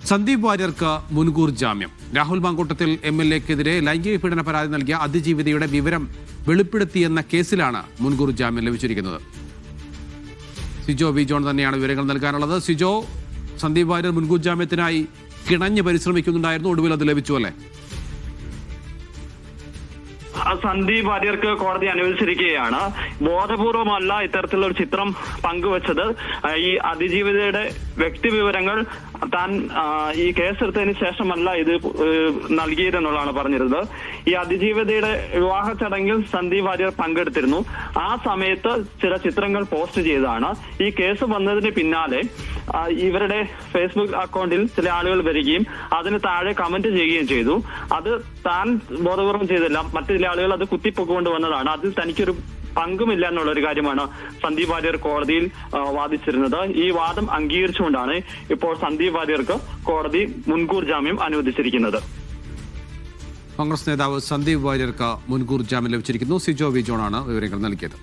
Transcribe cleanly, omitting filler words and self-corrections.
സന്ദീപ് വാര്യർക്ക് മുൻകൂർ ജാമ്യം. രാഹുൽ മാങ്കൂട്ടത്തിൽ MLA-ക്കെതിരെ ലൈംഗിക പീഡന പരാതി നൽകിയ അതിജീവിതയുടെ വിവരം വെളിപ്പെടുത്തിയെന്ന കേസിലാണ് മുൻകൂർ ജാമ്യം ലഭിച്ചിരിക്കുന്നത്. സിജോ വി ജോൺ തന്നെയാണ് വിവരങ്ങൾ നൽകാനുള്ളത്. സിജോ, സന്ദീപ് വാര്യർ മുൻകൂർ ജാമ്യത്തിനായി കിണഞ്ഞ് പരിശ്രമിക്കുന്നുണ്ടായിരുന്നു, ഒടുവിൽ അത് ലഭിച്ചു അല്ലേ? സന്ദീപ് വാര്യർക്ക് കോടതി അനുവദിച്ചിരിക്കുകയാണ്. ബോധപൂർവമല്ല ഇത്തരത്തിലുള്ള ഒരു ചിത്രം പങ്കുവച്ചത്. ഈ അതിജീവിതയുടെ വ്യക്തിവിവരങ്ങൾ താൻ ഈ കേസെടുത്തതിന് ശേഷമല്ല ഇത് നൽകിയതെന്നുള്ളതാണ് പറഞ്ഞിരുന്നത്. ഈ അതിജീവിതയുടെ വിവാഹ ചടങ്ങിൽ സന്ദീപ് വാര്യർ പങ്കെടുത്തിരുന്നു. ആ സമയത്ത് ചില ചിത്രങ്ങൾ പോസ്റ്റ് ചെയ്തതാണ്. ഈ കേസ് വന്നതിന് പിന്നാലെ ഇവരുടെ ഫേസ്ബുക്ക് അക്കൗണ്ടിൽ ചില ആളുകൾ വരികയും അതിന് താഴെ കമന്റ് ചെയ്യുകയും ചെയ്തു. അത് താൻ ബോധപൂർവം ചെയ്തില്ല, മറ്റു ചില ആളുകൾ അത് കുത്തിപ്പൊക്കൊണ്ട് വന്നതാണ്. അതിൽ തനിക്കൊരു പങ്കുമില്ല എന്നുള്ള ഒരു കാര്യമാണ് സന്ദീപ് വാര്യർ കോടതിയിൽ വാദിച്ചിരുന്നത്. ഈ വാദം അംഗീകരിച്ചുകൊണ്ടാണ് ഇപ്പോൾ സന്ദീപ് വാര്യർക്ക് കോടതി മുൻകൂർ ജാമ്യം അനുവദിച്ചിരിക്കുന്നത്. കോൺഗ്രസ് നേതാവ് സന്ദീപ് വാര്യർക്ക് മുൻകൂർ ജാമ്യം ലഭിച്ചിരിക്കുന്നു. സിജോ വി ജോണാണ് വിവരങ്ങൾ നൽകിയത്.